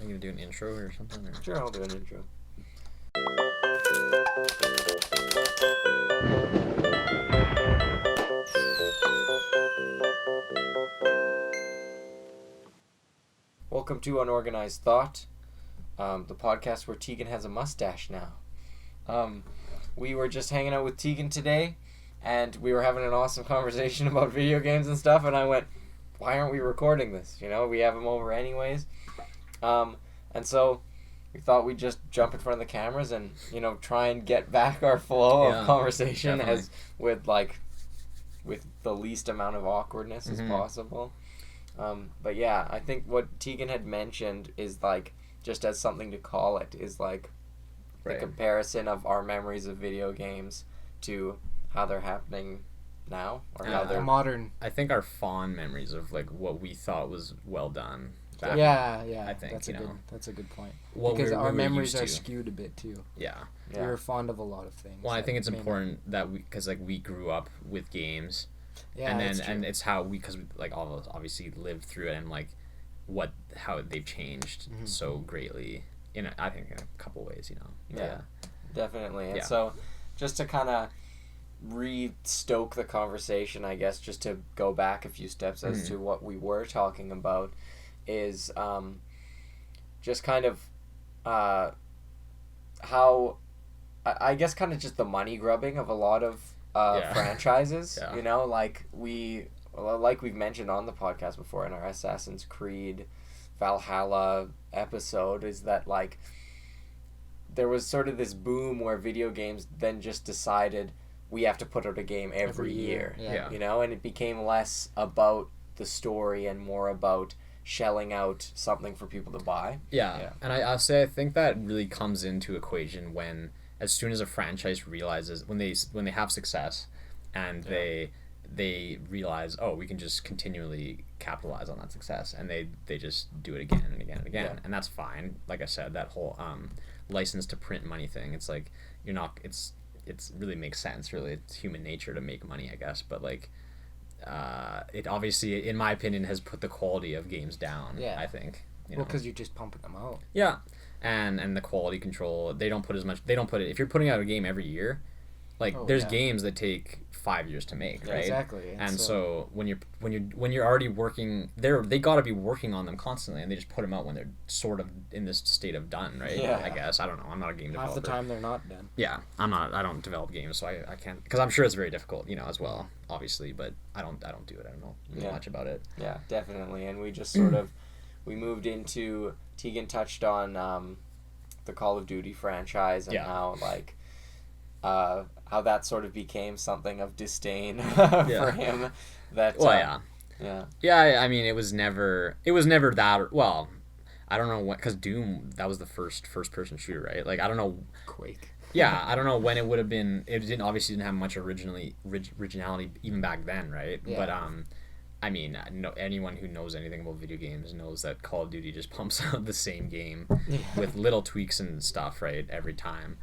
Are you going to do an intro or something? Or? Sure, I'll do an intro. Welcome to Unorganized Thought, the podcast where Teagan has a mustache now. We were just hanging out with Teagan today, and we were having an awesome conversation about video games and stuff, and I went, why aren't we recording this? You know, we have him over anyways. And so we thought we'd just jump in front of the cameras and, you know, try and get back our flow of conversation definitely. with the least amount of awkwardness as possible. But yeah, I think what Teagan had mentioned is like, just as something to call it, is like the comparison of our memories of video games to how they're happening now, or how they're modern. I think our fond memories of like what we thought was well done. Yeah. I think that's a good point. What because our what memories used are to. skewed a bit too. Yeah. We were fond of a lot of things. Well, I think it's important that because like we grew up with games. Yeah, and then and it's how because like all of us obviously lived through it and like how they've changed so greatly I think in a couple ways, you know. Yeah. Definitely. And Yeah. so just to kind of re-stoke the conversation, I guess, just to go back a few steps as to what we were talking about, is just kind of how I guess kind of just the money grubbing of a lot of franchises. Yeah. You know, like we've mentioned on the podcast before in our Assassin's Creed Valhalla episode, is that like there was sort of this boom where video games then just decided we have to put out a game every year. Yeah. You know, and it became less about the story and more about shelling out something for people to buy. Yeah. And I'll say I think that really comes into equation when as soon as a franchise realizes when they have success and they realize, oh, we can just continually capitalize on that success, and they just do it again and again and again. And that's fine. Like I said, that whole license to print money thing, it's like it's really makes sense. Really, it's human nature to make money, I guess, but like it obviously, in my opinion, has put the quality of games down. I think. Because you're just pumping them out. Yeah, and the quality control, they don't put it. If you're putting out a game every year, like there's games that take 5 years to make, right? Exactly. And so when you're already working, they got to be working on them constantly, and they just put them out when they're sort of in this state of done, right? Yeah. I guess I don't know. I'm not a game developer. Half the time they're not done. Yeah, I'm not. I don't develop games, so I can't, because I'm sure it's very difficult, as well, obviously. But I don't do it. I don't know much about it. Yeah, definitely. And we just sort of we moved into, Teagan touched on the Call of Duty franchise and how like how that sort of became something of disdain for him. That I mean, it was never that well. I don't know what, because Doom, that was the first person shooter, right? Like I don't know. Quake. Yeah, I don't know when it would have been. It didn't have much originality even back then, right? Yeah. But I mean, anyone who knows anything about video games knows that Call of Duty just pumps out the same game with little tweaks and stuff, right, every time.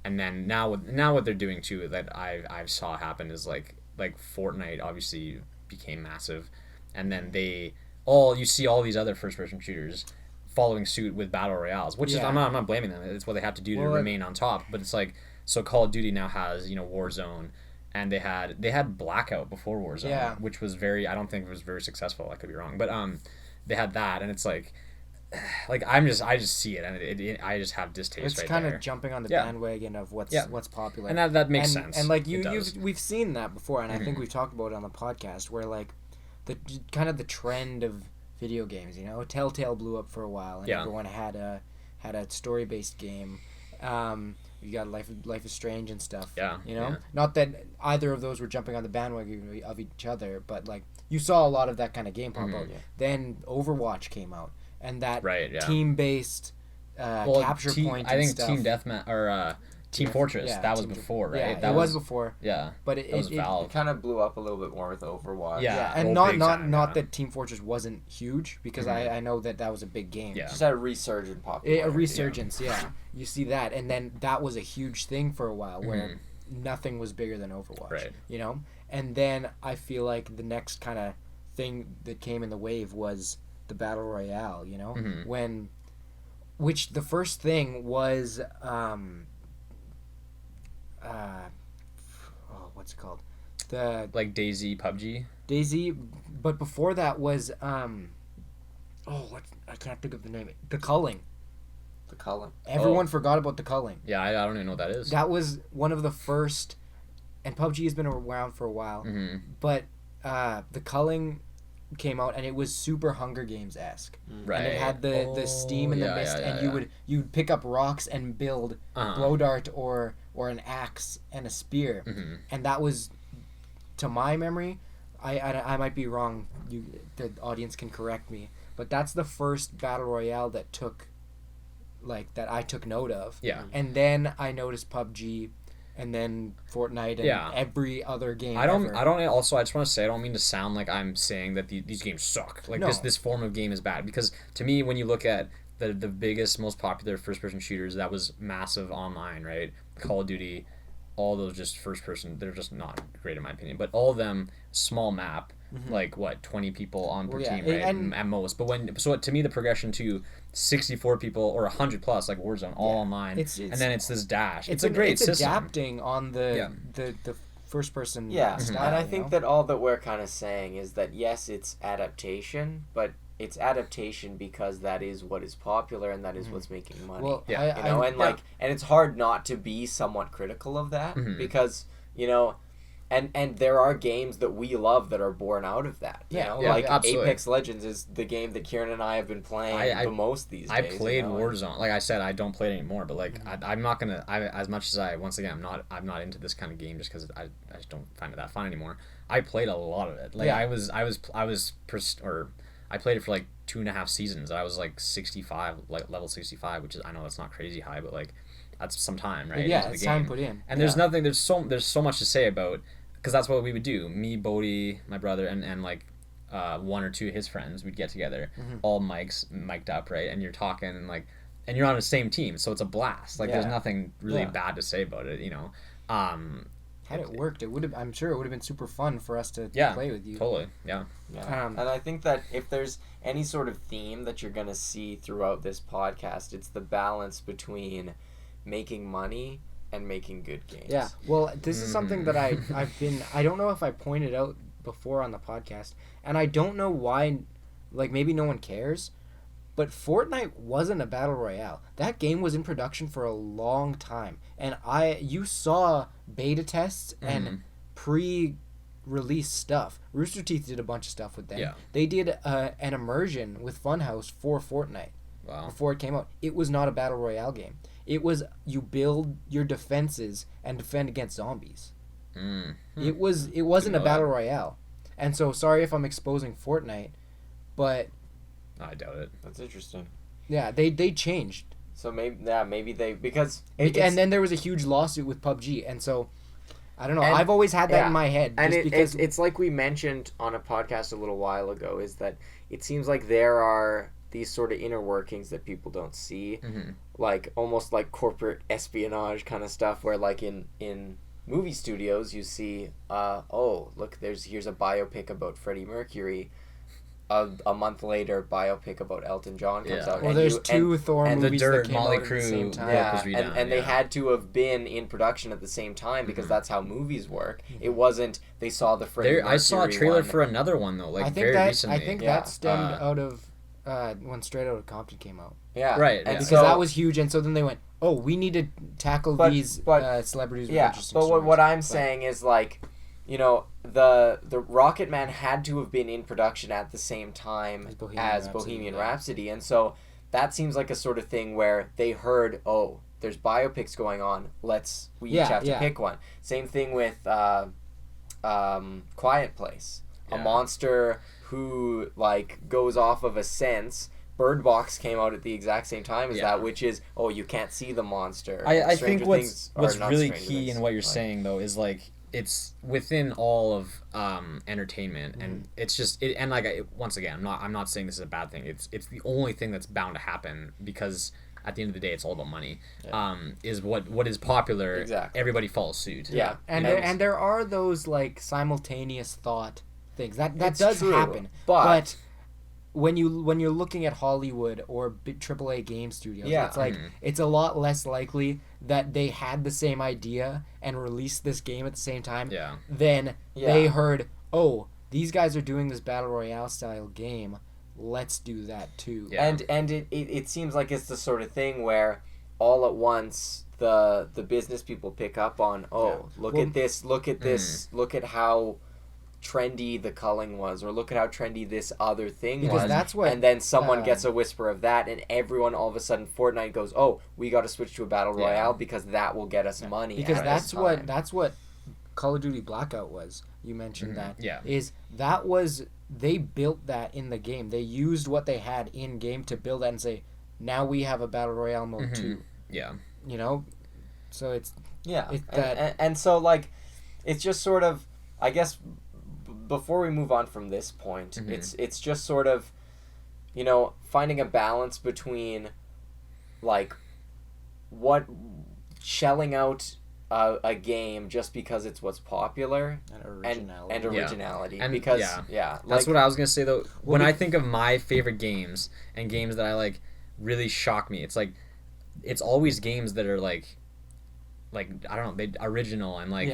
And then now what they're doing too that I saw happen is like Fortnite obviously became massive, and then you see all these other first person shooters following suit with battle royales, which is I'm not blaming them. It's what they have to do to remain on top. But it's like, so Call of Duty now has Warzone, and they had Blackout before Warzone, which was I don't think it was very successful. I could be wrong, but they had that, and it's like I just see it, and I just have distaste. It's right kind there. of jumping on the bandwagon of what's popular, and that makes sense. And like we've seen that before, and I think we've talked about it on the podcast, where like the kind of the trend of video games, Telltale blew up for a while, and everyone had a story based game. You got Life is Strange and stuff. Not that either of those were jumping on the bandwagon of each other, but like you saw a lot of that kind of game pop out. Then Overwatch came out, and that team based capture point. I think stuff. Team Deathmatch or Team Fortress. That was before, right? Yeah, that was before. Yeah, but it was Valve. It kind of blew up a little bit more with Overwatch. Yeah, and not that Team Fortress wasn't huge, because I know that was a big game. Yeah, just had a resurgent popularity. A resurgence, You see that, and then that was a huge thing for a while, where nothing was bigger than Overwatch. Right. And then I feel like the next kind of thing that came in the wave was the Battle Royale, when which the first thing was what's it called? The like DayZ, PUBG. DayZ, but before that was I can't think of the name. The Culling. The Culling. Everyone forgot about the Culling. Yeah, I don't even know what that is. That was one of the first, and PUBG has been around for a while. Mm-hmm. But the Culling came out, and it was super Hunger Games-esque. Right. And it had the steam and the mist, and you'd pick up rocks and build blow dart or an axe and a spear, and that was, to my memory, I might be wrong. The audience can correct me, but that's the first battle royale that I took note of. Yeah. And then I noticed PUBG, and then Fortnite, and every other game. I just want to say, I don't mean to sound like I'm saying that these games suck. Like, this form of game is bad. Because to me, when you look at the biggest, most popular first-person shooters, that was massive online, right? Call of Duty, all those just first-person, they're just not great in my opinion. But all of them, small map, like, 20 people on per team, right? At most. But to me, the progression to 64 people or 100 plus, like Warzone, all online, and then it's this dash. It's a great system. Adapting on the first person style, and I think that all that we're kind of saying is that yes, it's adaptation, but it's adaptation because that is what is popular and that is what's making money. Well, and it's hard not to be somewhat critical of that because And there are games that we love that are born out of that. Absolutely. Apex Legends is the game that Kieran and I have been playing the most these days. I played Warzone. Like I said, I don't play it anymore. But like, I'm not gonna. As much as I'm not into this kind of game just because I just don't find it that fun anymore. I played a lot of it. Like I played it for like 2.5 seasons. I was like 65, like level 65, which is, I know that's not crazy high, but like that's some time, right? Yeah, it's time put in. And there's so much to say about. Because that's what we would do. Me, Bodie, my brother, and like one or two of his friends, we'd get together, all mic'd up, right? And you're talking, and you're on the same team, so it's a blast. Like, there's nothing really bad to say about it, Had it worked, I'm sure it would have been super fun for us to play with you. Totally, yeah. And I think that if there's any sort of theme that you're going to see throughout this podcast, it's the balance between making money and making good games. Yeah, well, this is something that I don't know if I pointed out before on the podcast, and I don't know why, like, maybe no one cares, but Fortnite wasn't a battle royale. That game was in production for a long time, and you saw beta tests and pre-release stuff. Rooster Teeth did a bunch of stuff with them. Yeah. They did an immersion with Funhouse for Fortnite. Wow. Before it came out. It was not a battle royale game. It was you build your defenses and defend against zombies. It wasn't a battle royale. And so sorry if I'm exposing Fortnite, but I doubt it. That's interesting. Yeah, they changed. So maybe they because and then there was a huge lawsuit with PUBG, and so I don't know. I've always had that in my head. And it's like we mentioned on a podcast a little while ago, is that it seems like there are these sort of inner workings that people don't see, like almost like corporate espionage kind of stuff, where like in movie studios you see, look, here's a biopic about Freddie Mercury. A month later, biopic about Elton John comes out. Well, there's two Thor movies that came out at the same time. And they had to have been in production at the same time because that's how movies work. It wasn't they saw the Freddie Mercury I saw a trailer one. for another one though, like recently. I think that stemmed out of when Straight Outta Compton came out. Yeah, right. And because that was huge, and so then they went, "Oh, we need to tackle these celebrities with interesting stories." But what I'm saying is, like, you know, the Rocket Man had to have been in production at the same time as Bohemian Rhapsody, and so that seems like a sort of thing where they heard, oh, there's biopics going on, we each have to pick one. Same thing with Quiet Place, a monster who like goes off of a sense. Bird Box came out at the exact same time as that, which is, you can't see the monster. I think what's really key in what you're saying though is like it's within all of entertainment, and it's just once again, I'm not saying this is a bad thing. It's the only thing that's bound to happen because at the end of the day, it's all about money. Is what is popular. Exactly. Everybody follows suit. Yeah, and there are those like simultaneous thought things that does happen, but when you're looking at Hollywood or AAA game studios, it's like it's a lot less likely that they had the same idea and released this game at the same time than they heard, oh, these guys are doing this battle royale style game, let's do that too. And it seems like it's the sort of thing where all at once the business people pick up on, look at this, look at how trendy the culling was, or look at how trendy this other thing was. That's what, and then someone gets a whisper of that, and everyone all of a sudden Fortnite goes, oh, we got to switch to a battle royale because that will get us money. Because that's what Call of Duty Blackout was. You mentioned that. Yeah. They built that in the game. They used what they had in game to build that and say, now we have a battle royale mode too. Yeah. You know, so it's and so like, it's just sort of, I guess, before we move on from this point, it's just sort of, you know, finding a balance between, like, what shelling out a game just because it's what's popular and originality. And because that's what I was gonna say though. When I think of my favorite games and games that I like really shock me, it's like it's always games that are like I don't know, they original and like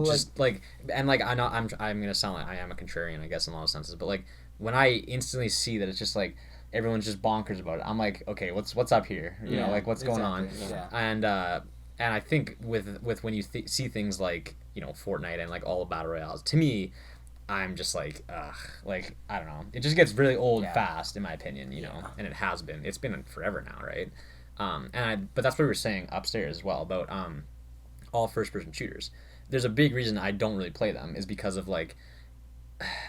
just like and like I'm gonna sound like I am a contrarian, I guess, in a lot of senses, but like when I instantly see that it's just like everyone's just bonkers about it, I'm like, okay, what's up here? You know, like what's going on? And I think with when you see things like, you know, Fortnite and like all the battle royales, to me, I'm just like, like, I don't know, it just gets really old fast, in my opinion, you know, and it's been forever now, right? But that's what we were saying upstairs as well about all first-person shooters. There's a big reason I don't really play them is because of like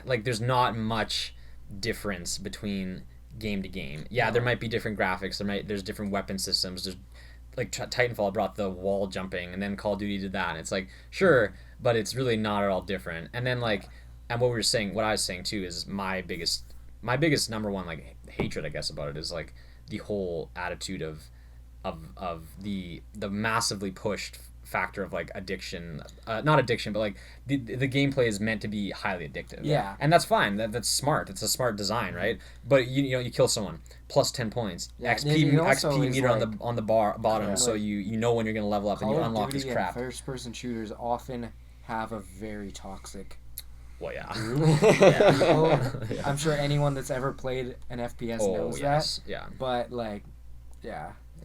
there's not much difference between game to game. Yeah, there might be different graphics. There's different weapon systems. There's like Titanfall brought the wall jumping, and then Call of Duty did that. And it's like, sure, but it's really not at all different. And then like, and what I was saying too is my biggest number one like hatred, I guess, about it is like the whole attitude of the massively pushed factor of like addiction, not addiction, but like the gameplay is meant to be highly addictive. Yeah. And that's fine. That's smart. It's a smart design, right? But you kill someone, plus 10 points. XP meter like, on the bottom, so you know when you're gonna level up and you unlock this crap. First person shooters often have a very toxic. Well, yeah. I'm sure anyone that's ever played an FPS knows that. Yeah. But like,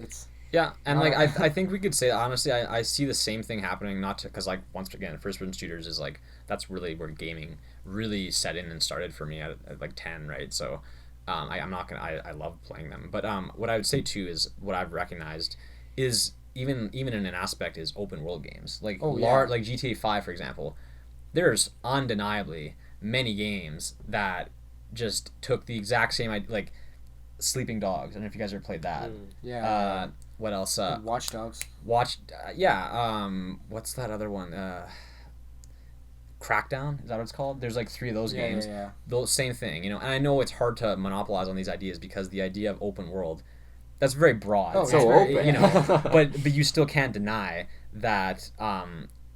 it's. Yeah, and like I think we could say honestly, I see the same thing happening, not because like once again, first person shooters is like that's really where gaming really set in and started for me at like 10, right? So I'm not gonna I love playing them, but what I would say too is what I've recognized is even in an aspect is open world games like like GTA 5 for example. There's undeniably many games that just took the exact same like Sleeping Dogs. I don't know if you guys ever played that. What else? Watch Dogs. What's that other one? Crackdown? Is that what it's called? There's like 3 of those games. Yeah. Those same thing, you know. And I know it's hard to monopolize on these ideas because the idea of open world, that's very broad. Oh, so open, you know. but you still can't deny that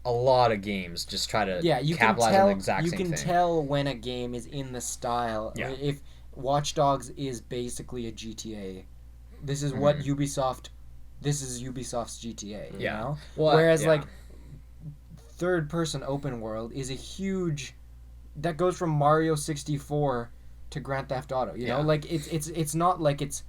a lot of games just try to capitalize on the exact same thing. You can tell when a game is in the style. Yeah. If Watch Dogs is basically a GTA, this is what Ubisoft. This is Ubisoft's GTA. You know? Well, whereas like third person open world is a huge. That goes from Mario 64 to Grand Theft Auto. You know, like it's not like it's.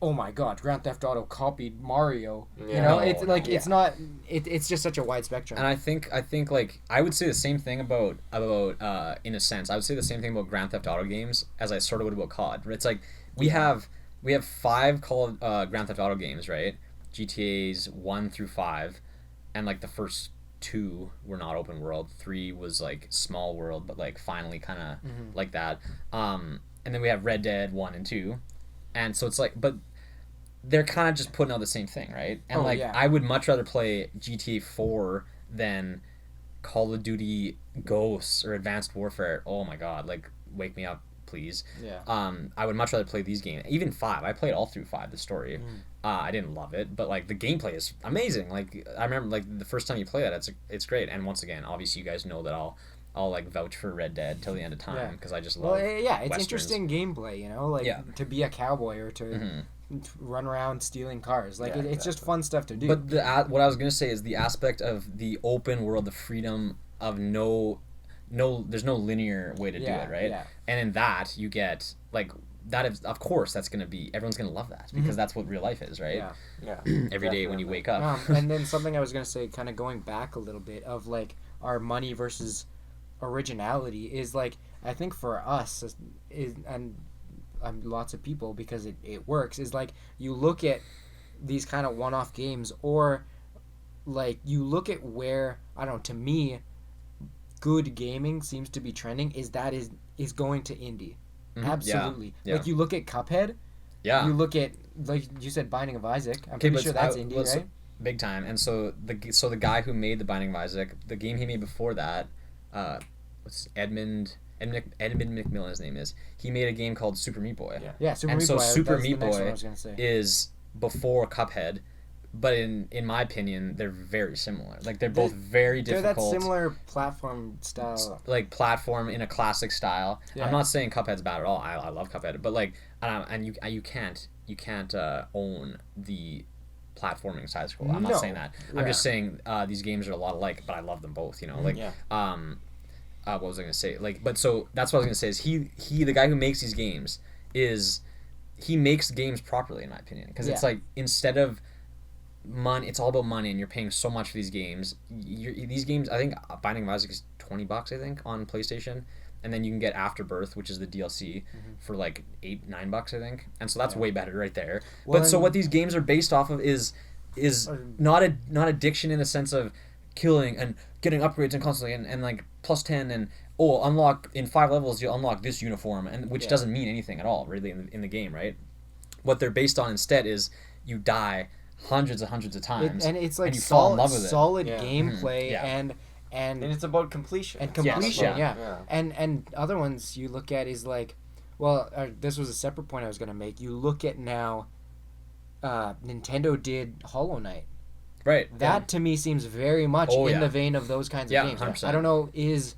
Oh my God! Grand Theft Auto copied Mario. You know, it's like it's not. It's just such a wide spectrum. And I think like I would say the same thing about in a sense I would say the same thing about Grand Theft Auto games as I sort of would about COD. It's like we have 5 Grand Theft Auto games, right? GTA's 1 through 5, and like the first 2 were not open world. 3 was like small world, but like finally kind of like that. And then we have Red Dead 1 and 2. And so it's like, but they're kind of just putting out the same thing, right? And I would much rather play GTA 4 than Call of Duty Ghosts or Advanced Warfare. Oh my God, like wake me up, please. Yeah. I would much rather play these games. Even 5, I played all through 5, the story. I didn't love it, but like the gameplay is amazing. Like I remember like the first time you play that, it's great. And once again, obviously you guys know that I'll like vouch for Red Dead till the end of time because I just love. Well, yeah, it's Westerns. interesting gameplay, you know, like to be a cowboy or to run around stealing cars. Like it's just fun stuff to do. But what I was gonna say is the aspect of the open world, the freedom of there's no linear way to do it, right? Yeah. And in that you get like that is, of course, that's gonna be everyone's gonna love that because that's what real life is, right? Yeah. Every day when you wake up. And then something I was gonna say, kind of going back a little bit of like our money versus originality is like I think for us and lots of people because it works is like you look at these kind of one-off games or like you look at where I don't know, to me good gaming seems to be trending is going to indie. Absolutely. Yeah. Like you look at Cuphead, you look at like you said Binding of Isaac. I'm pretty sure that's indie, right? Big time. And so the guy who made the Binding of Isaac, the game he made before that, what's Edmund McMillan, his name is. He made a game called Super Meat Boy. Yeah, Super and Meat so Boy. Super Meat Boy is before Cuphead, but in my opinion, they're very similar. Like they're both very difficult. They're that similar platform style. Like platform in a classic style. Yeah. I'm not saying Cuphead's bad at all. I love Cuphead, but like, and you can't own the platforming side scroll. I'm not saying that. I'm just saying these games are a lot alike, but I love them both. You know, like what was I gonna say? Like, but so that's what I was gonna say is he the guy who makes these games he makes games properly in my opinion because it's like instead of money, it's all about money, and you're paying so much for these games. These games, I think Binding of Isaac is $20 I think on PlayStation, and then you can get Afterbirth, which is the DLC, for like $8-9 I think, and so that's way better right there. Well, but so what these games are based off of is not addiction in the sense of killing and getting upgrades and constantly and like plus 10 and unlock in 5 levels you unlock this uniform and which doesn't mean anything at all really in the game, right? What they're based on instead is you die hundreds of times and it's like and you fall in love with solid gameplay and it's about completion and other ones you look at is like this was a separate point I was going to make. You look at now Nintendo did Hollow Knight. Right. That to me seems very much in the vein of those kinds of games. 100%. I don't know, is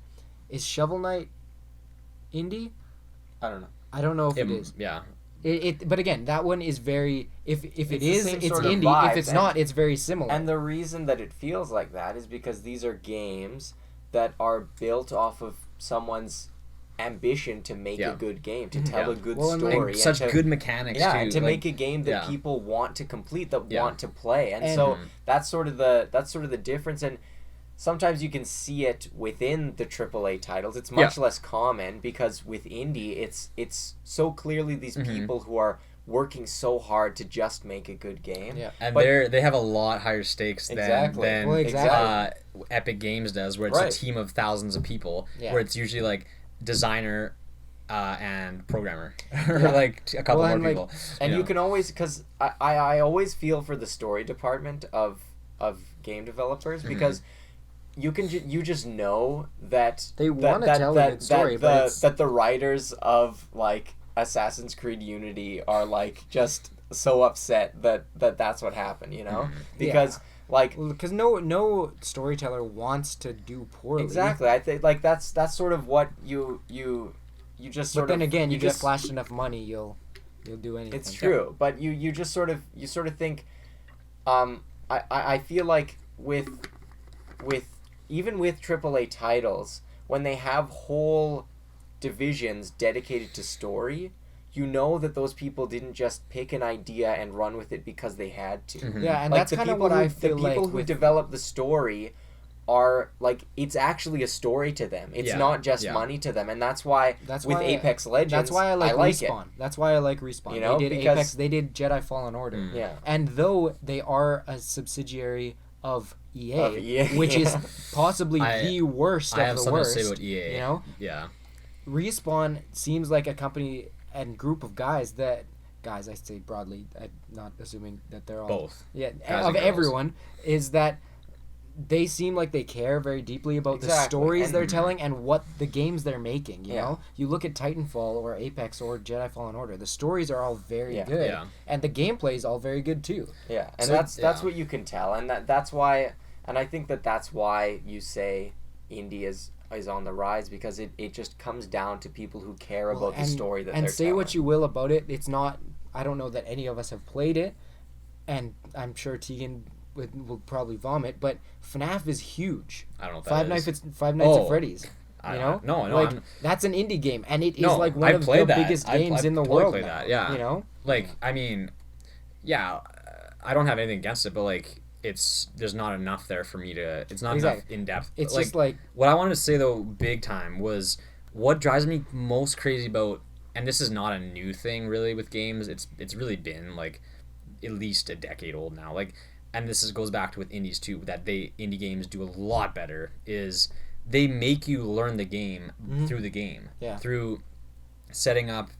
Shovel Knight indie? I don't know. I don't know if it is. Yeah. But again, that one is very if it is, it's indie. Vibes, if it's not, it's very similar. And the reason that it feels like that is because these are games that are built off of someone's ambition to make a good game, to tell a good story, and such good mechanics too. And to make a game that people want to complete, that want to play. And so that's sort of the difference. And sometimes you can see it within the AAA titles. It's much less common because with indie, it's so clearly these people who are working so hard to just make a good game. Yeah. And they have a lot higher stakes than Epic Games does, where it's a team of thousands of people, where it's usually like designer and programmer or like a couple more people. And you can always, because I always feel for the story department of game developers because you just know that they want to tell a good story, that the writers of like Assassin's Creed Unity are like just so upset that that's what happened, you know, because because no storyteller wants to do poorly. Exactly. I think like that's sort of what you just sort of. But then again, you get flashed enough money, you'll do anything. It's true, but you just sort of think. I feel like with even with AAA titles, when they have whole divisions dedicated to story, you know that those people didn't just pick an idea and run with it because they had to. Yeah, and like that's kind of what I feel like. The people who develop the story are like, it's actually a story to them. It's not just money to them, and that's why Apex Legends. That's why I like Respawn. It. That's why I like Respawn. You know, they did Apex. They did Jedi Fallen Order. Yeah, and though they are a subsidiary of EA, which is possibly the worst of the worst. I have something to say about EA. You know, Respawn seems like a company and group of guys I say broadly, I'm not assuming that they're all both. Yeah, of everyone, is that they seem like they care very deeply about the stories they're telling and what the games they're making, you know? You look at Titanfall or Apex or Jedi Fallen Order, the stories are all very good. Yeah. And the gameplay is all very good too. Yeah, and so, that's what you can tell, and that's why, and I think that's why you say indie is is on the rise because it just comes down to people who care about the story that they're telling. And say what you will about it, it's not. I don't know that any of us have played it, and I'm sure Teagan will probably vomit. But FNAF is huge. I don't know what that is. Five Nights at Freddy's. You know, no, like that's an indie game, and it is like one of the biggest games in the world. Play that, yeah. You know, like I mean, yeah, I don't have anything against it, but like there's not enough there for me to. It's not enough in depth. It's like, just like what I wanted to say though, big time was what drives me most crazy about, and this is not a new thing really with games. It's really been like at least a decade old now. Like, and this goes back to with indies too. That indie games do a lot better is. They make you learn the game through the game. Yeah. Through setting up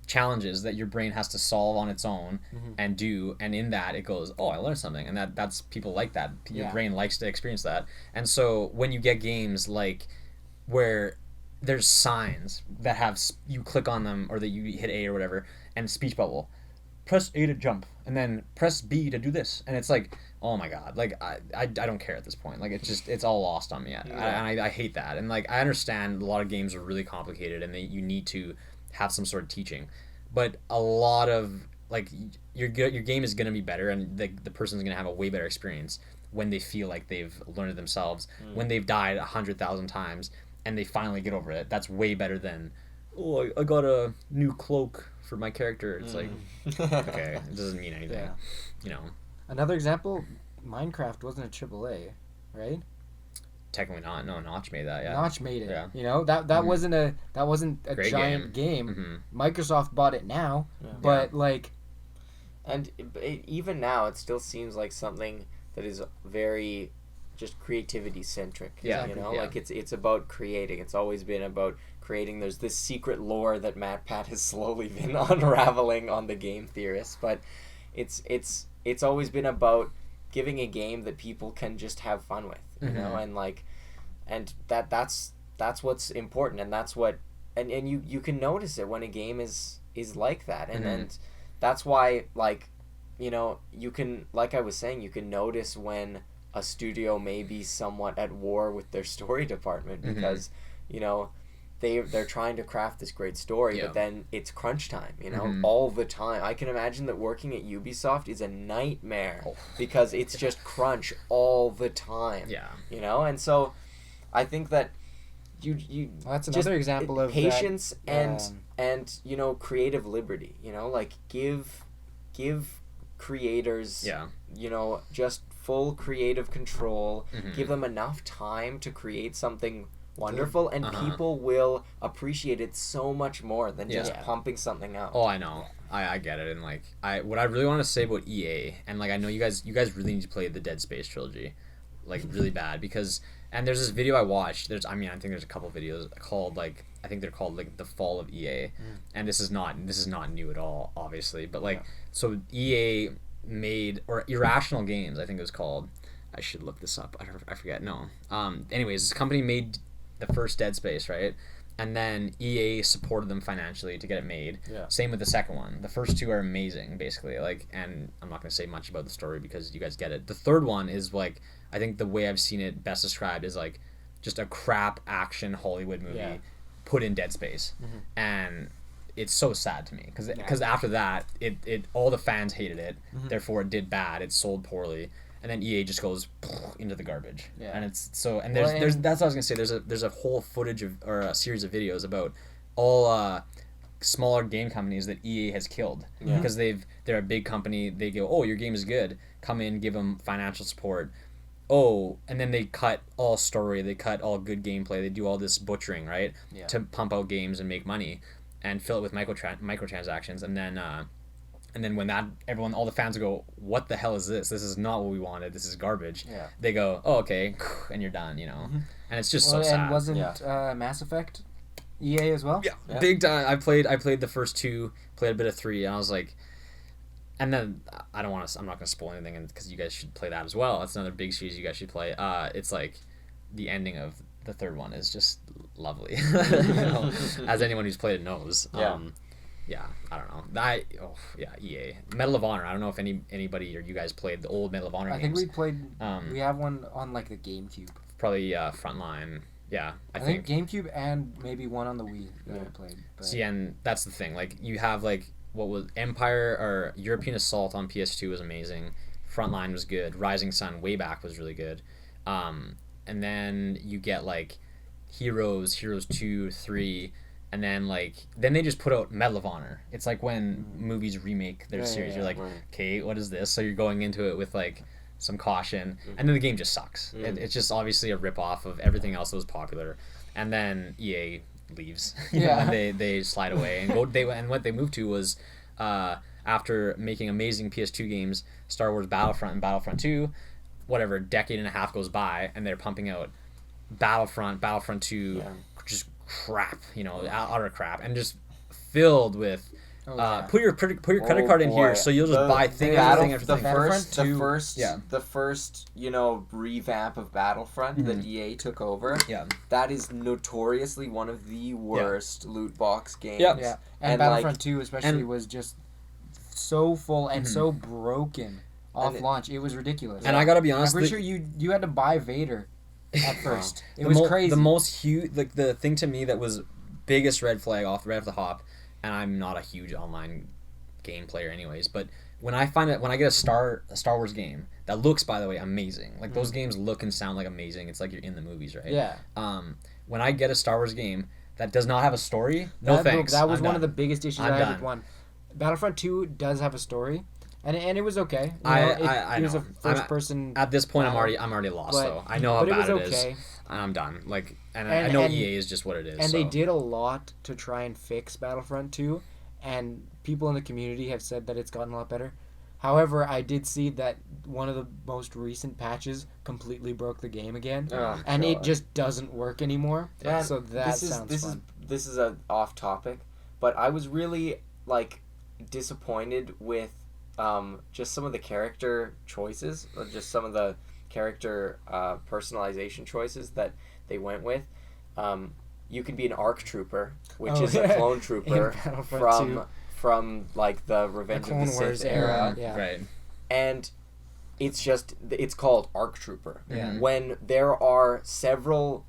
challenges that your brain has to solve on its own and do. And in that, it goes, oh, I learned something. And that's people like that. Your brain likes to experience that. And so when you get games like where there's signs that have, you click on them or that you hit A or whatever, and speech bubble. Press A to jump, and then press B to do this. And it's like, oh my god, like I don't care at this point. Like it's all lost on me. And I hate that. And like I understand a lot of games are really complicated and you need to have some sort of teaching, but a lot of like your game is gonna be better, and the person's gonna have a way better experience when they feel like they've learned it themselves. When they've died 100,000 times and they finally get over it, that's way better than, oh, I got a new cloak for my character. It's like, okay, it doesn't mean anything. Yeah. You know. Another example, Minecraft wasn't a AAA, right? Technically not. No, Notch made that. Yeah. Notch made it. Yeah. You know that wasn't a Great giant game. Microsoft bought it now, but like, and even now, it still seems like something that is very just creativity centric. Yeah. You know, like it's about creating. It's always been about creating. There's this secret lore that MatPat has slowly been unraveling on the game theorists, but it's always been about giving a game that people can just have fun with, you know, and like, and that's what's important, and that's what, and you can notice it when a game is like that, and that's why, like, you know, you can, like I was saying, you can notice when a studio may be somewhat at war with their story department because, you know, they're trying to craft this great story, but then it's crunch time, you know, all the time. I can imagine that working at Ubisoft is a nightmare because it's just crunch all the time. Yeah. You know, and so I think that you well, that's another example of patience and you know, creative liberty, you know, like give creators you know, just full creative control, give them enough time to create something wonderful, and people will appreciate it so much more than just pumping something out. Oh, I know. I get it. And like what I really want to say about EA, and like I know you guys really need to play the Dead Space trilogy, like really bad, because, and there's this video I watched, I think there's a couple videos called like, I think they're called like The Fall of EA, and this is not new at all, obviously, but like so EA made, or Irrational Games I think it was called, I should look this up, I forget. Anyways, this company made the first Dead Space, right? And then EA supported them financially to get it made. Yeah. Same with the second one. The first two are amazing, basically. Like, and I'm not going to say much about the story because you guys get it. The third one is like, I think the way I've seen it best described is like just a crap action Hollywood movie put in Dead Space. And it's so sad to me because after that, it all the fans hated it. Therefore, it did bad. It sold poorly. And then EA just goes into the garbage, and it's so. And there's that's what I was gonna say. There's a whole footage of, or a series of videos about all smaller game companies that EA has killed because they're a big company. They go, oh, your game is good. Come in, give them financial support. Oh, and then they cut all story. They cut all good gameplay. They do all this butchering, right, to pump out games and make money and fill it with microtransactions, and then when all the fans go, what the hell is this? This is not what we wanted. This is garbage. Yeah. They go, oh, okay, and you're done, you know. And it's just so sad. And wasn't Mass Effect EA as well? Yeah, big time. I played the first two, played a bit of 3, and I was like, and then I'm not going to spoil anything because you guys should play that as well. That's another big series you guys should play. It's like the ending of the third one is just lovely. You know, as anyone who's played it knows. Yeah, I don't know. EA. Medal of Honor. I don't know if anybody or you guys played the old Medal of Honor games. I think we played. We have one on like the GameCube. probably Frontline. Yeah, I think GameCube and maybe one on the Wii that I played. But... See, and that's the thing. Like, you have, like, what was Empire or European Assault on PS2 was amazing. Frontline was good. Rising Sun way back was really good. And then you get, like, Heroes 2, 3, and then, like, then they just put out Medal of Honor. It's like when movies remake their series. You're like, okay, what is this? So you're going into it with, like, some caution, and then the game just sucks. It's just obviously a rip-off of everything else that was popular, and then EA leaves. And they slide away and what they moved to was after making amazing PS2 games, Star Wars Battlefront and Battlefront 2, whatever, a decade and a half goes by, and they're pumping out Battlefront 2, just crap, utter crap, and just filled with put your credit card in here, so you'll just buy thing after thing after thing. The first revamp of Battlefront that EA took over. Yeah, that is notoriously one of the worst loot box games. Yeah, and Battlefront 2 especially was just so full and so broken off launch. It was ridiculous. And I gotta be honest, I'm pretty sure you had to buy Vader at first. It was crazy. The most huge, like the thing to me that was biggest red flag off the hop. And I'm not a huge online game player anyways, but when I get a Star Wars game that looks, by the way, amazing. Like, those games look and sound like amazing. It's like you're in the movies, right? Yeah. When I get a Star Wars game that does not have a story, thanks. That was one of the biggest issues I had with one. Battlefront 2 does have a story, and it was okay. It was a first person. At this point, I'm already lost, though. I know how bad it is. And I'm done. Like, and I know EA is just what it is. And they did a lot to try and fix Battlefront 2, and people in the community have said that it's gotten a lot better. However, I did see that one of the most recent patches completely broke the game again, and it just doesn't work anymore. Yeah. So sounds fun. This is a off topic, but I was really disappointed with just some of the character choices, or just some of the character personalization choices that they went with. You can be an ARC trooper, which is a clone trooper from like the Revenge of the Sith era. Right. And it's called ARC Trooper. Yeah. When there are several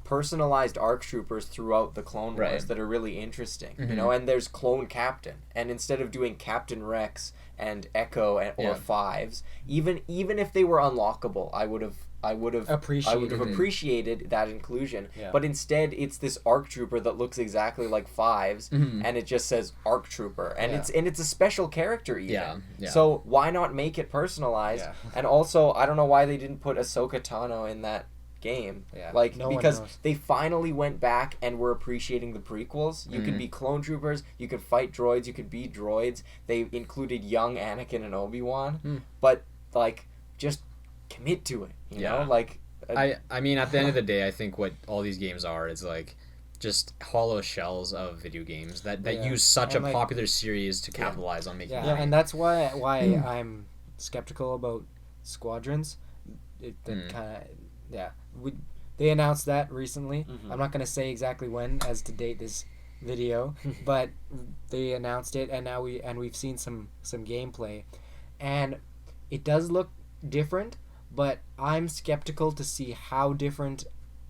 personalized ARC Troopers throughout the Clone Wars that are really interesting, and there's Clone Captain, and instead of doing Captain Rex and Echo or Fives, even if they were unlockable, I would have appreciated that inclusion. Yeah. But instead, it's this ARC Trooper that looks exactly like Fives, and it just says ARC Trooper, and it's a special character even. Yeah. So why not make it personalized? Yeah. And also, I don't know why they didn't put Ahsoka Tano in that game, because they finally went back and were appreciating the prequels. You could be clone troopers, you could fight droids, you could be droids. They included young Anakin and Obi-Wan, but just commit to it, you know? I mean, at the end of the day, I think what all these games are is just hollow shells of video games that use such a popular series to capitalize on making money. And that's why I'm skeptical about Squadrons. They announced that recently. I'm not going to say exactly when, as to date this video, but they announced it, and now we've seen some gameplay, and it does look different, but I'm skeptical to see how different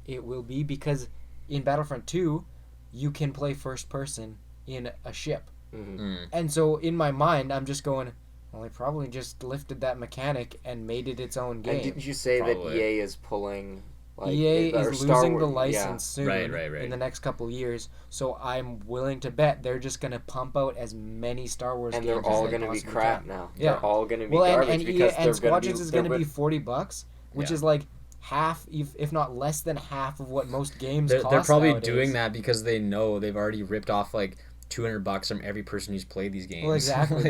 it will be, because in Battlefront 2 you can play first person in a ship, and so in my mind I'm just going, well, they probably just lifted that mechanic and made it its own game. And didn't you say that EA is pulling... EA is losing the license soon right. in the next couple years, so I'm willing to bet they're just going to pump out as many Star Wars games as they And they're all going to be crap now. Yeah. They're all going to be garbage because and Squadrons is going to be $40, which is like half, if not less than half of what most games cost. They're probably nowadays. doing that because they know they've already ripped off $200 from every person who's played these games. Well, exactly.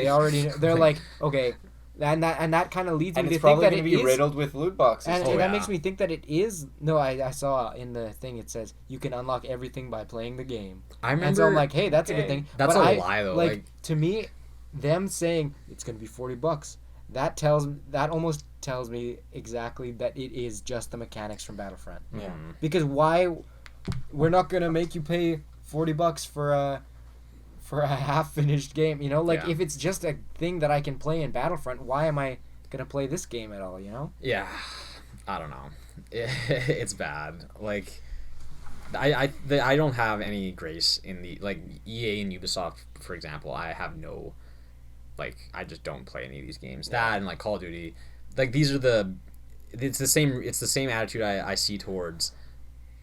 They're like, okay... And that kind of leads me to think that it's probably going to be riddled with loot boxes. And that makes me think that it is... No, I saw in the thing it says you can unlock everything by playing the game. I remember... And so I'm like, hey, that's a good thing. That's a lie, though. To me, them saying it's going to be $40, that almost tells me exactly that it is just the mechanics from Battlefront. Yeah. Because why... We're not going to make you pay $40 for a half-finished game, if it's just a thing that I can play in Battlefront, why am I gonna play this game at all, Yeah, I don't know. it's bad. Like, I don't have any grace in the, like, EA and Ubisoft, for example. I have no, like, I just don't play any of these games. That and, like, Call of Duty, like, these are it's the same attitude I see towards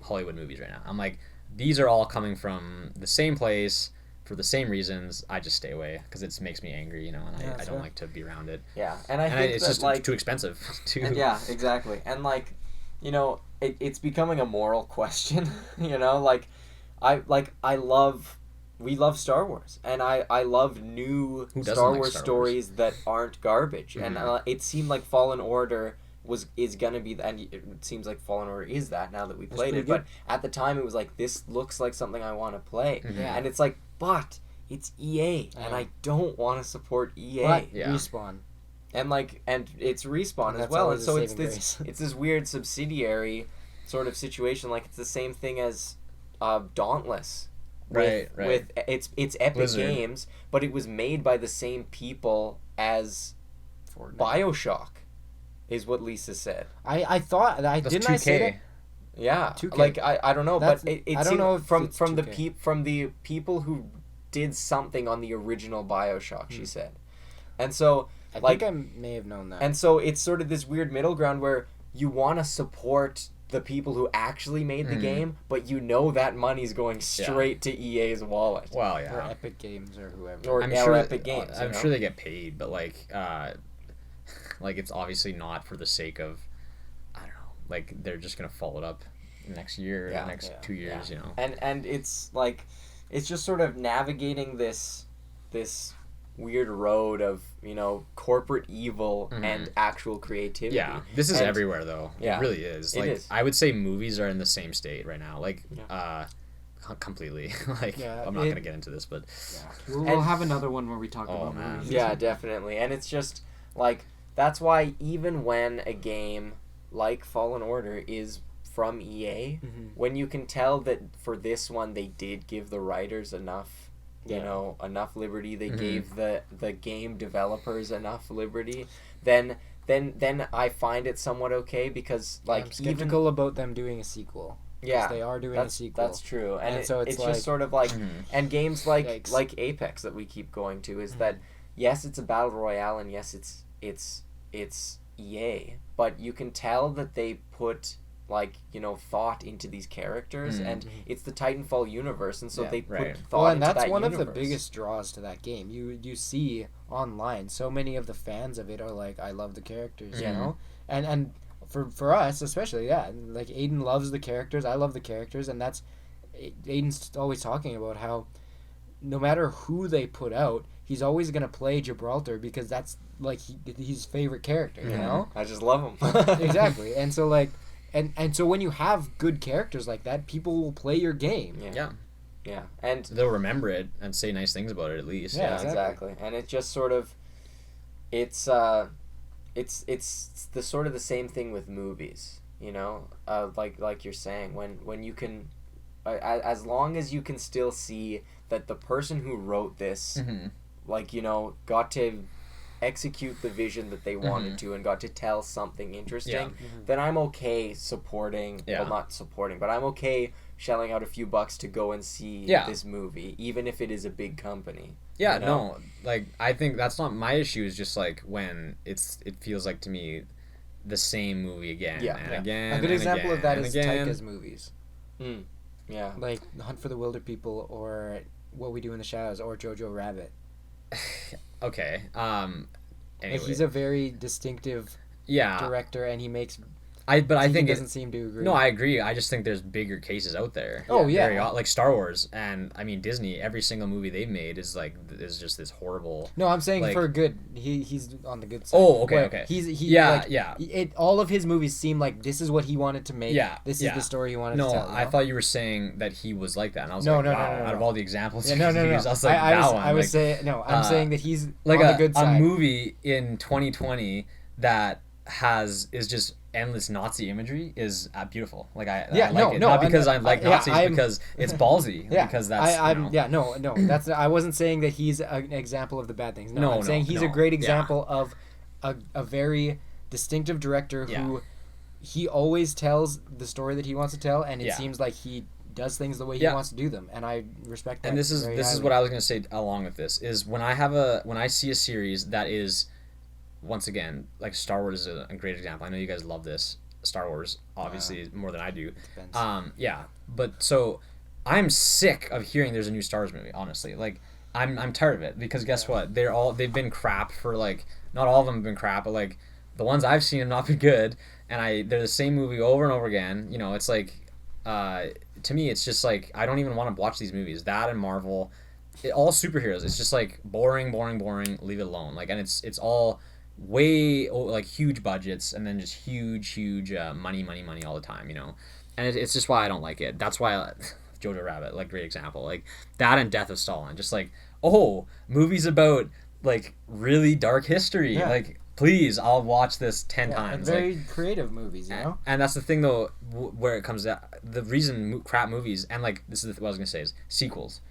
Hollywood movies right now. I'm like, these are all coming from the same place for the same reasons. I just stay away because it makes me angry, and I don't like to be around it. Yeah, and I think it's that, just like, too expensive. Yeah, exactly. And, like, it's becoming a moral question. We love Star Wars, and I love new Star Wars stories that aren't garbage. Mm-hmm. And it seemed like Fallen Order is gonna be, and it seems like Fallen Order is that now that we played it. But at the time, it was like, this looks like something I want to play. Mm-hmm. Yeah. And it's like, but it's EA, and I don't want to support EA. But Respawn. And it's Respawn as well, and so it's this weird subsidiary sort of situation. Like, it's the same thing as Dauntless. With it's Epic Blizzard. Games, but it was made by the same people as Fortnite. BioShock, is what Lisa said. I thought didn't 2K. I say that? Yeah, 2K. Like I don't know, but it I don't know if from the people who did something on the original BioShock. She said, and so I think I may have known that. And so it's sort of this weird middle ground where you want to support the people who actually made the game, but that money's going straight to EA's wallet. Well, yeah. Or Epic Games or whoever. Or Epic Games. I'm sure they get paid, but like it's obviously not for the sake of, I don't know, like they're just gonna follow it up next year, or next 2 years, And it's like, it's just sort of navigating this weird road of corporate evil and actual creativity. Yeah, this is everywhere though. Yeah, it really is. Like, it is. I would say movies are in the same state right now. Like, completely. Like, I'm not gonna get into this, but we'll have another one where we talk about movies. Yeah, definitely. And it's just like, that's why even when a game like Fallen Order is from EA, when you can tell that for this one they did give the writers enough enough liberty, they gave the game developers enough liberty, then I find it somewhat okay, because like, I'm skeptical about them doing a sequel. Yeah, they are doing a sequel. That's true, and so it's just sort of like, and games like Apex that we keep going to is that, yes, it's a battle royale, and yes, it's EA, but you can tell that they put thought into these characters, and it's the Titanfall universe, and so they put thought into that universe. And that's one of the biggest draws to that game. You see online, so many of the fans of it are like, I love the characters, and for us especially, like, Aidan loves the characters, I love the characters, and that's, Aidan's always talking about how no matter who they put out, he's always gonna play Gibraltar because that's like his favorite character, I just love him. Exactly, and so like. And so when you have good characters like that, people will play your game. Yeah. And they'll remember it and say nice things about it at least. Yeah, exactly. And it just sort of, it's the sort of the same thing with movies, like you're saying, when you can, as long as you can still see that the person who wrote this, got to execute the vision that they wanted to and got to tell something interesting, then I'm okay supporting, well, not supporting, but I'm okay shelling out a few bucks to go and see this movie, even if it is a big company. No, like, I think that's not my issue, is just like when it feels like to me the same movie again and again. A good example of that is again. Taika's movies. Like Hunt for the Wilder People, or What We Do in the Shadows, or Jojo Rabbit. Okay. Anyway. Like, he's a very distinctive director, and he makes. I think doesn't seem to agree. No, I agree. I just think there's bigger cases out there. Oh yeah, like Star Wars, and I mean Disney. Every single movie they've made is just this horrible. No, I'm saying, like, for good. He's on the good side. Oh, okay. All of his movies seem like this is what he wanted to make. Yeah, this is the story he wanted to tell. No, I thought you were saying that he was like that, and I was wow, out of all the examples, no. I was like, I'm saying that he's like on the good side. A movie in 2020 that is just endless Nazi imagery is beautiful. Like, I like it. Not because I like Nazis, because it's ballsy. Because that's that's, I wasn't saying that he's an example of the bad things. I'm saying he's a great example of a very distinctive director who he always tells the story that he wants to tell, and it seems like he does things the way he wants to do them, and I respect that. And this is what I was gonna say along with this is when I see a series that is, once again, like Star Wars is a great example. I know you guys love this Star Wars, obviously more than I do. But so I'm sick of hearing there's a new Star Wars movie. Honestly, like I'm tired of it because guess what? They've been crap for like not all of them have been crap, but like the ones I've seen have not been good, and they're the same movie over and over again. You know, it's like. To me, it's just like I don't even want to watch these movies. That and Marvel, all superheroes. It's just like boring. Leave it alone. Like, and it's all way like huge budgets and then just huge money all the time. You know, and it's just why I don't like it. That's why Jojo Rabbit, like great example. Like that and Death of Stalin. Just like movies about like really dark history. Yeah. Like. Please, I'll watch this 10 times. Very creative movies, you know? And that's the thing, though, where it comes to... The reason crap movies, and, like, this is what I was going to say, is sequels.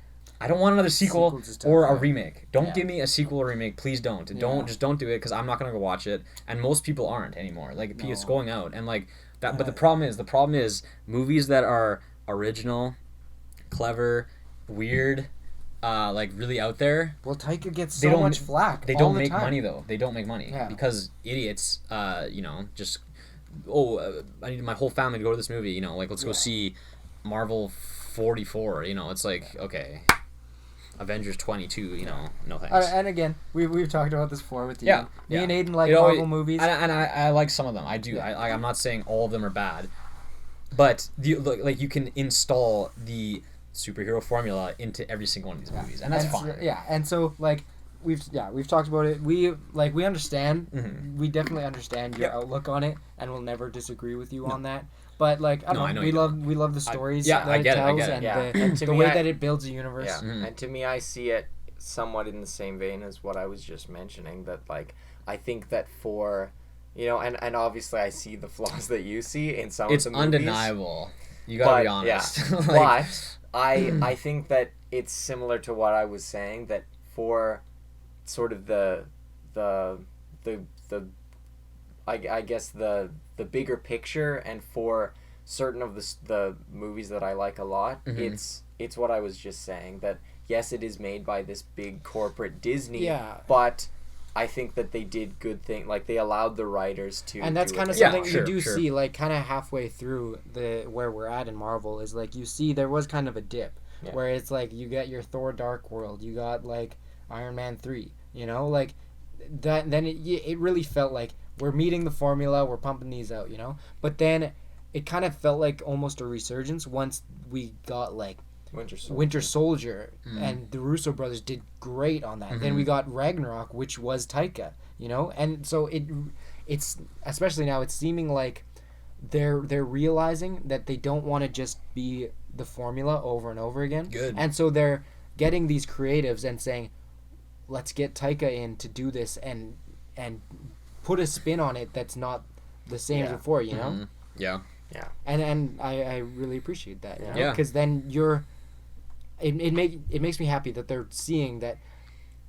I don't want another sequel or a remake. Don't give me a sequel or remake. Please don't. Just don't do it, because I'm not going to go watch it. And most people aren't anymore. Like, it's going out. And, like, that. But the problem is movies that are original, clever, weird... like really out there. Well, Taika gets so much flack. They don't make money though. They don't make money because idiots. Just I need my whole family to go to this movie. You know, like let's go see Marvel 44. You know, it's like okay, Avengers 22. You know, no thanks. And again, we've talked about this before with you. Me and Aidan like Marvel movies, and I like some of them. I do. Yeah. I'm not saying all of them are bad, but like you can install the superhero formula into every single one of these movies, and that's fine. And so like we've talked about it. We understand. Mm-hmm. We definitely understand your outlook on it, and we'll never disagree with you on that. But like I don't know, we love the stories that it tells and the way that it builds a universe. Yeah, and to me, I see it somewhat in the same vein as what I was just mentioning. That like I think that for and obviously I see the flaws that you see in some of the movies. It's undeniable. You gotta be honest. Yeah. But I think that it's similar to what I was saying, that for sort of the I guess the bigger picture, and for certain of the movies that I like a lot, it's what I was just saying, that yes, it is made by this big corporate Disney, but I think that they did good thing, like they allowed the writers to, and that's kind of something you do see, like kind of halfway through where we're at in Marvel is like you see there was kind of a dip where it's like you get your Thor Dark World, you got like Iron Man 3, you know, like that. Then it really felt like we're meeting the formula, we're pumping these out, you know. But then it kind of felt like almost a resurgence once we got like Winter Soldier, and the Russo brothers did great on that. Then we got Ragnarok, which was Taika, you know, and so it's especially now it's seeming like they're realizing that they don't want to just be the formula over and over again. Good. And so they're getting these creatives and saying, let's get Taika in to do this and put a spin on it that's not the same as before, you know? Yeah. Yeah. And I really appreciate that, you know? Because then it makes me happy that they're seeing that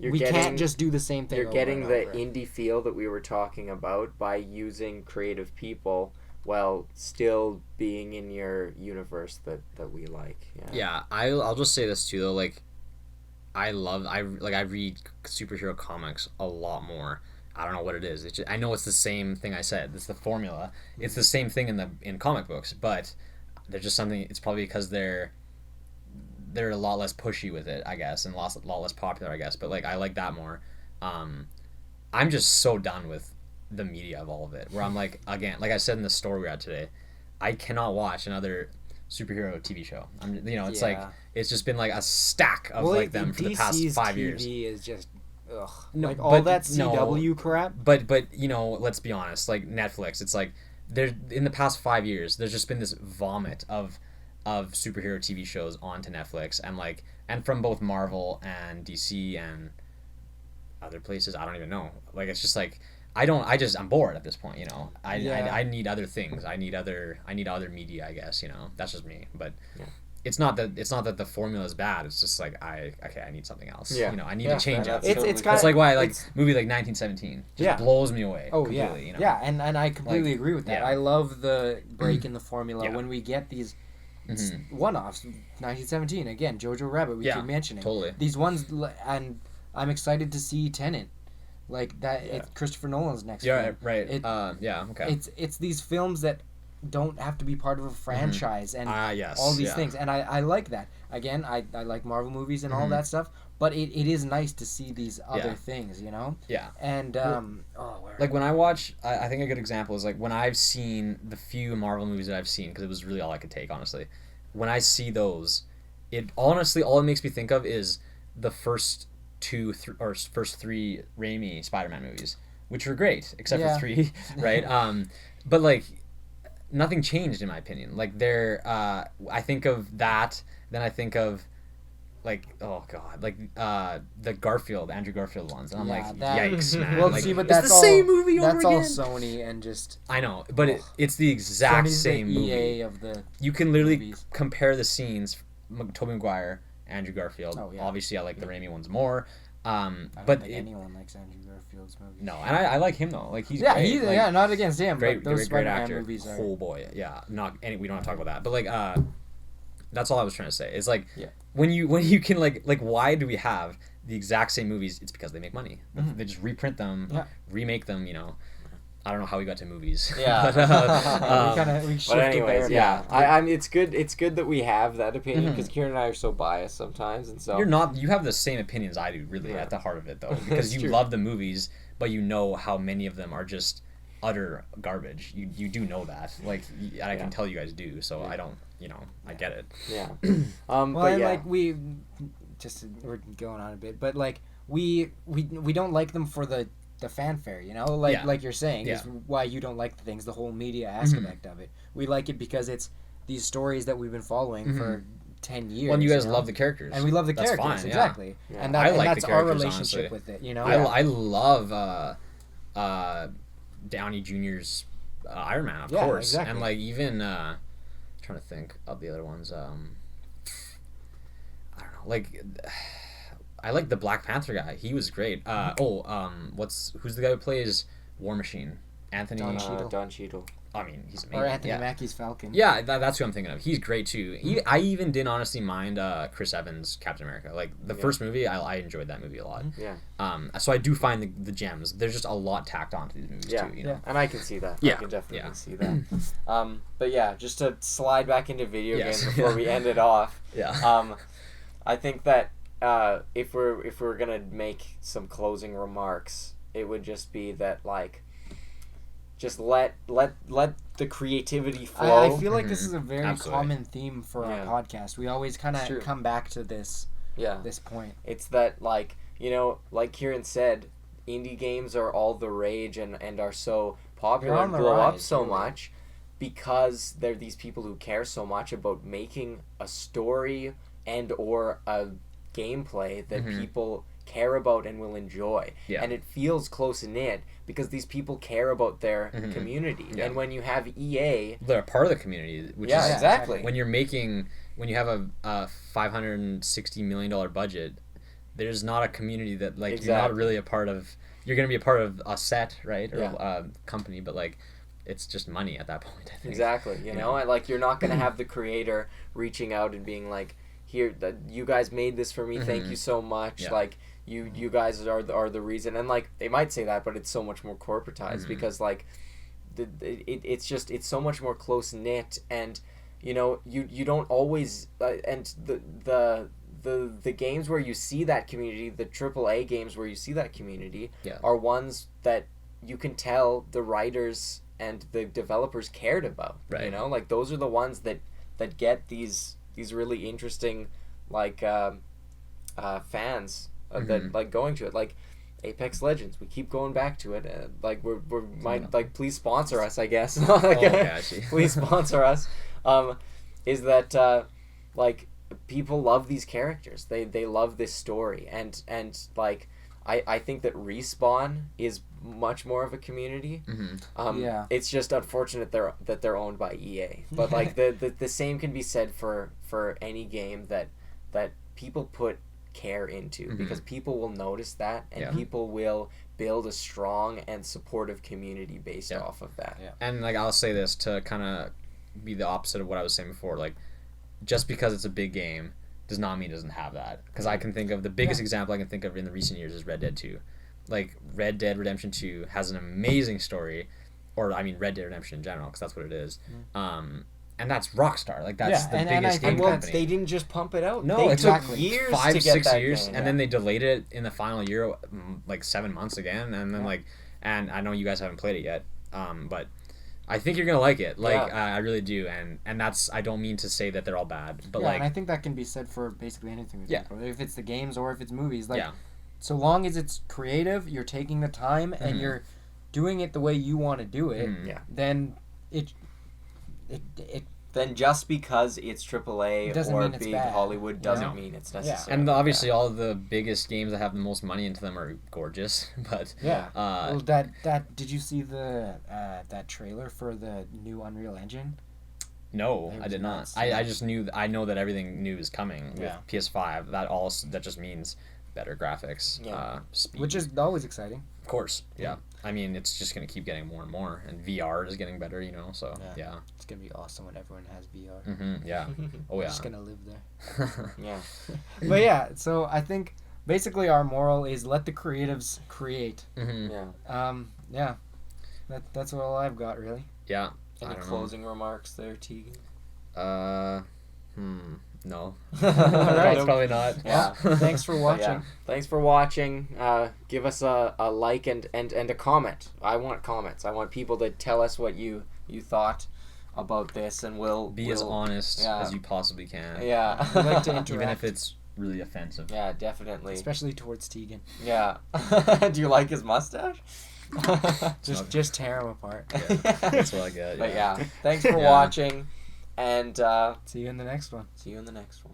can't just do the same thing. You're getting the indie feel that we were talking about by using creative people while still being in your universe that we like. Yeah, I'll just say this too though, like I read superhero comics a lot more. I don't know what it is. I know it's the same thing I said. It's the formula. It's the same thing in comic books, but there's just something. It's probably because they're a lot less pushy with it, I guess, and a lot less popular, I guess. But like I like that more. I'm just so done with the media of all of it. Where I'm like, again, like I said in the story we had today, I cannot watch another superhero TV show. It's like it's just been like a stack of them for the past 5 years. TV is just all that CW crap. But let's be honest. Like Netflix, it's like there in the past 5 years, there's just been this vomit of superhero TV shows onto Netflix, and from both Marvel and DC and other places. I don't even know. Like it's just like I'm bored at this point. You know, I need other things. I need other media. I guess that's just me. But it's not that the formula is bad. It's just like I need something else. Yeah. You know, I need to change it. It's That's like why movie like 1917 just blows me away. Oh completely, yeah, you know? yeah, and I completely agree with that. Yeah. I love the break in the formula when we get these one-offs. 1917 again, Jojo Rabbit. We keep mentioning totally these ones, and I'm excited to see Tenet. Like that, it's Christopher Nolan's next film. Yeah, right. Okay. It's these films that don't have to be part of a franchise and all these things, and I like that. Again, I like Marvel movies and all that stuff, but it is nice to see these other things, you know. Yeah. And like when I watch, I think a good example is like when I've seen the few Marvel movies that I've seen, because it was really all I could take, honestly. When I see those, it honestly all it makes me think of is the first first three Raimi Spider-Man movies, which were great except for 3, right? But like nothing changed in my opinion. Like I think of that, then I think of like the Andrew Garfield ones, and I'm like, yikes, man. Well, like, see, but that's the same movie over again. That's all Sony and just. I know, but it's the exact Sony's same the movie. EA of the you can literally movies. compare the scenes. Tobey Maguire, Andrew Garfield. Oh, yeah. Obviously, I like the Raimi ones more. I don't think anyone likes Andrew Garfield's movies. No, and I like him though. Like he's great. He's not against him. Great, but those great Spider-Man actor. movies are. Oh boy, yeah. We don't have to talk about that. But like, that's all I was trying to say. It's like when you can like why do we have the exact same movies? It's because they make money. They just reprint them, remake them. You know. I don't know how we got to movies. Yeah. But anyways, I mean, it's good that we have that opinion because Kieran and I are so biased sometimes, and so you have the same opinions I do, really, at the heart of it though, because you love the movies, but you know how many of them are just utter garbage. You do know that, like, I can tell you guys do. So I don't, I get it. Yeah. Like we're going on a bit, but like we don't like them for the fanfare, like you're saying is why you don't like the things, the whole media aspect of it. We like it because it's these stories that we've been following for 10 years. Well, you guys love the characters, and we love the characters, fine, exactly. Yeah. And I like that's the our characters, relationship honestly. with it. I love Downey Jr.'s Iron Man, of course, exactly. and like even trying to think of the other ones. I don't know, like. I like the Black Panther guy. He was great. Who's the guy who plays War Machine? Anthony Don Cheadle. I mean, he's amazing. Or Anthony Mackie's Falcon. Yeah, that's who I'm thinking of. He's great too. I even didn't honestly mind Chris Evans' Captain America. Like the first movie, I enjoyed that movie a lot. Yeah. So I do find the gems. There's just a lot tacked onto these movies too. You know? And I can see that. Yeah. I can definitely see that. But yeah, just to slide back into video games before we end it off. Yeah. I think that. If we're gonna make some closing remarks, it would just be that like, just let the creativity flow. I feel like this is a very common theme for our podcast. We always kind of come back to this. This point. It's that like like Kieran said, indie games are all the rage and are so popular and blow up so much because they're these people who care so much about making a story and or a gameplay that people care about and will enjoy, and it feels close knit because these people care about their community. And when you have EA, they're a part of the community, which is exactly when you have a $560 million budget, there's not a community that like you're not really a part of. You're gonna be a part of a set, right, or a company, but like it's just money at that point, I think. Exactly, you know, and like you're not gonna have the creator reaching out and being like, here, that you guys made this for me, thank you so much, like you guys are the reason, and like they might say that, but it's so much more corporatized because like it's so much more close knit, and you don't always and the games where you see that community, the AAA games where you see that community are ones that you can tell the writers and the developers cared about, right? Like those are the ones that get these really interesting like fans that like going to it, like Apex Legends. We keep going back to it, like we might like please sponsor us, I guess. Please sponsor us. Is that like people love these characters, they love this story, and like I think that Respawn is much more of a community. Mm-hmm. It's just unfortunate that they're owned by EA. But like the same can be said for any game that people put care into, because people will notice that, and people will build a strong and supportive community based off of that. Yeah. And like I'll say this to kind of be the opposite of what I was saying before. Like, just because it's a big game does not mean it doesn't have that. Because I can think of the biggest example I can think of in the recent years is Red Dead 2. Like, Red Dead Redemption 2 has an amazing story, or I mean Red Dead Redemption in general, because that's what it is. And that's Rockstar. Like, that's the biggest game company. They didn't just pump it out. No, it took years 5-6 years, and then they delayed it in the final year, like 7 months again, and then and I know you guys haven't played it yet, but I think you're gonna like it. Like, I really do, and that's, I don't mean to say that they're all bad, but and I think that can be said for basically anything. If it's the games or if it's movies, like, so long as it's creative, you're taking the time and you're doing it the way you want to do it, then it then just because it's AAA or big Hollywood doesn't mean it's necessary. And obviously all the biggest games that have the most money into them are gorgeous, but well, that did you see the that trailer for the new Unreal Engine? No, I did not. I just I know that everything new is coming with PS5. That just means better graphics, speed, which is always exciting. Of course, I mean, it's just gonna keep getting more and more, and VR is getting better, so it's gonna be awesome when everyone has VR. Oh yeah, just gonna live there. But so I think basically our moral is let the creatives create. That's all I've got, really. Any closing remarks there, Teagan? No. That's probably not. Thanks for watching. Thanks for watching. Give us a like and a comment. I want comments. I want people to tell us what you thought about this, and we'll be as honest as you possibly can. We like to interact. Even if it's really offensive. Yeah, definitely. Especially towards Teagan. Yeah. Do you like his mustache? just tear him apart. That's what I get. But thanks for watching. And see you in the next one. See you in the next one.